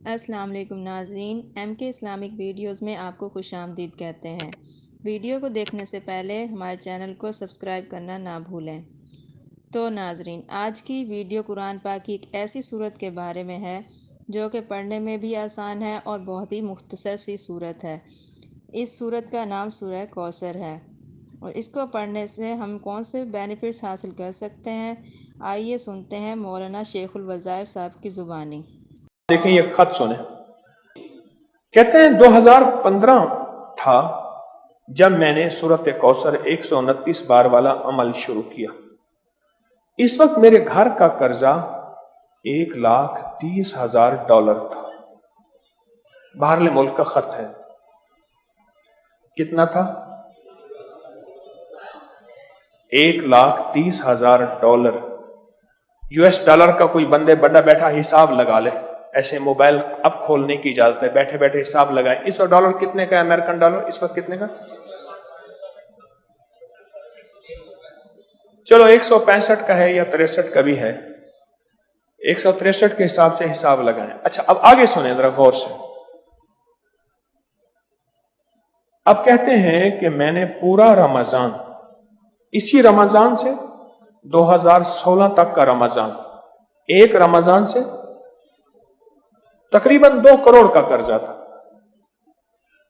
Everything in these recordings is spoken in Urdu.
السلام علیکم ناظرین، ایم کے اسلامک ویڈیوز میں آپ کو خوش آمدید کہتے ہیں۔ ویڈیو کو دیکھنے سے پہلے ہمارے چینل کو سبسکرائب کرنا نہ بھولیں۔ تو ناظرین، آج کی ویڈیو قرآن پاک کی ایک ایسی صورت کے بارے میں ہے جو کہ پڑھنے میں بھی آسان ہے اور بہت ہی مختصر سی صورت ہے۔ اس صورت کا نام سورہ کوثر ہے، اور اس کو پڑھنے سے ہم کون سے بینیفٹس حاصل کر سکتے ہیں، آئیے سنتے ہیں مولانا شیخ الوظائف صاحب کی زبانی۔ دیکھیں یہ خط سنیں، کہتے ہیں 2015 تھا جب میں نے سورۃ کوثر 129 بار والا عمل شروع کیا۔ اس وقت میرے گھر کا قرضہ $1,30,000 تھا۔ باہر ملک کا خط ہے۔ کتنا تھا؟ $1,30,000۔ $US کا کوئی بندے بڑا بیٹھا حساب لگا لے، ایسے موبائل اب کھولنے کی اجازت ہے، بیٹھے بیٹھے حساب لگائیں۔ اس وقت ڈالر کتنے کا ہے؟ امریکن ڈالر اس وقت کتنے کا؟ چلو 165 کا ہے یا 63 کا بھی ہے، 163 کے حساب سے حساب لگائیں۔ اچھا اب آگے سنیں ذرا غور سے۔ اب کہتے ہیں کہ میں نے پورا رمضان، اسی رمضان سے 2016 تک کا رمضان، ایک رمضان سے تقریباً 2 کروڑ کا قرضہ تھا۔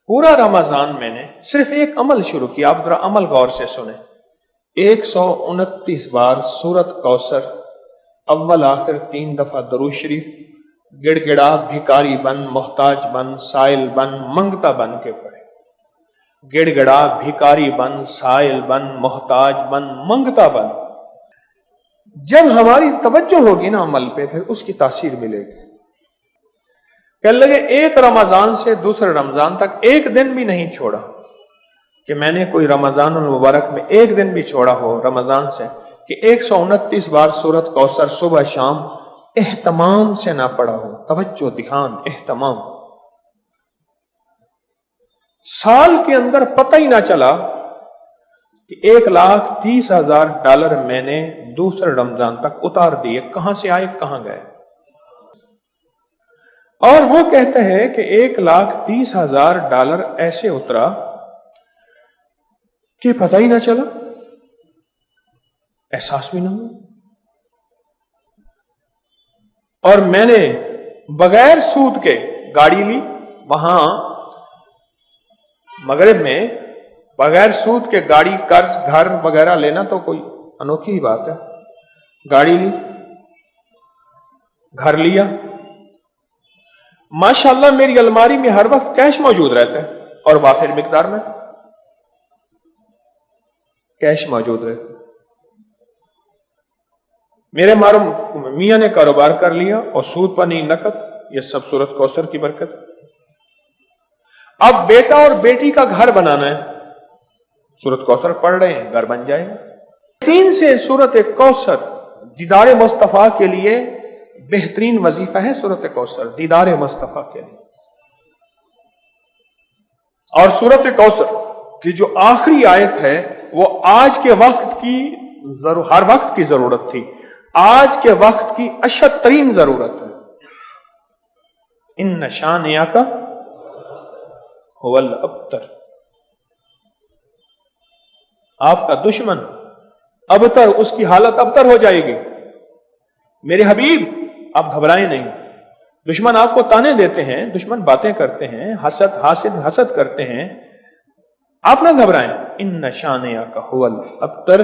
پورا رمضان میں نے صرف ایک عمل شروع کیا۔ آپ ذرا عمل غور سے سنیں۔ 129 بار سورۃ کوثر، اول آخر 3 دفعہ درود شریف، گڑ گڑا بھکاری بن، محتاج بن، سائل بن، منگتا بن کے پڑھے۔ گڑ گڑا بھکاری بن، سائل بن، محتاج بن، منگتا بن۔ جب ہماری توجہ ہوگی نا عمل پہ، پھر اس کی تاثیر ملے گی۔ کہنے لگے ایک رمضان سے دوسرے رمضان تک ایک دن بھی نہیں چھوڑا کہ میں نے کوئی رمضان المبارک میں ایک دن بھی چھوڑا ہو رمضان سے کہ 129 بار سورۃ کوثر صبح شام اہتمام سے نہ پڑھا ہو۔ توجہ، دھیان، اہتمام۔ سال کے اندر پتہ ہی نہ چلا کہ $1,30,000 میں نے دوسرے رمضان تک اتار دیے۔ کہاں سے آئے، کہاں گئے؟ اور وہ کہتا ہے کہ $1,30,000 ایسے اترا کہ پتہ ہی نہ چلا، احساس بھی نہ ہو۔ اور میں نے بغیر سود کے گاڑی لی، وہاں مغرب میں بغیر سود کے گاڑی، قرض، گھر وغیرہ لینا تو کوئی انوکھی ہی بات ہے۔ گاڑی لی، گھر لیا، ماشاءاللہ میری الماری میں ہر وقت کیش موجود رہتا ہے، اور وافر مقدار میں کیش موجود رہتا ہے۔ میرے میاں نے کاروبار کر لیا اور سود پر نہیں، نقد۔ یہ سب سورۃ کوثر کی برکت۔ اب بیٹا اور بیٹی کا گھر بنانا ہے، سورۃ کوثر پڑھ رہے ہیں، گھر بن جائے گا۔ 3 سے سورۃ کوثر دیدار مصطفیٰ کے لیے بہترین وظیفہ ہے۔ سورۃ کوثر دیدار مصطفیٰ کے لیے، اور سورۃ کوثر کی جو آخری آیت ہے وہ آج کے وقت کی ہر وقت کی ضرورت تھی، آج کے وقت کی اشد ترین ضرورت ہے۔ ان شانئک هو الابتر، آپ کا دشمن ابتر، اس کی حالت ابتر ہو جائے گی۔ میرے حبیب آپ گھبرائیں نہیں۔ دشمن آپ کو تانے دیتے ہیں، دشمن باتیں کرتے ہیں، حسد کرتے ہیں، آپ نہ گھبرائیں۔ ان شانئک هو الابتر،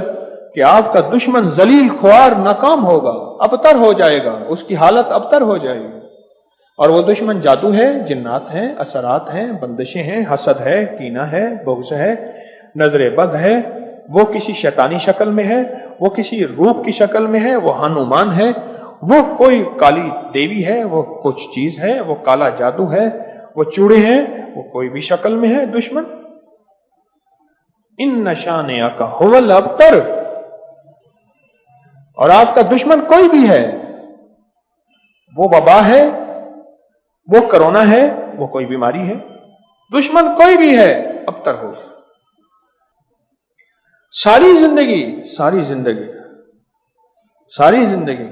کہ آپ کا دشمن ذلیل، خوار، ناکام ہوگا، ابتر ہو جائے گا، اس کی حالت ابتر ہو جائے گی۔ اور وہ دشمن جادو ہے، جنات ہیں، اثرات ہیں، بندشیں ہیں، حسد ہے، کینہ ہے، بغض ہے، نظر بد ہے، وہ کسی شیطانی شکل میں ہے، وہ کسی روپ کی شکل میں ہے، وہ ہنومان ہے، وہ کوئی کالی دیوی ہے، وہ کچھ چیز ہے، وہ کالا جادو ہے، وہ چوڑے ہیں، وہ کوئی بھی شکل میں ہے دشمن۔ ان شانئک هو الابتر، اور آپ کا دشمن کوئی بھی ہے، وہ وبا ہے، وہ کرونا ہے، وہ کوئی بیماری ہے، دشمن کوئی بھی ہے، ابتر ہو۔ ساری زندگی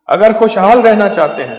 اگر خوشحال رہنا چاہتے ہیں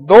2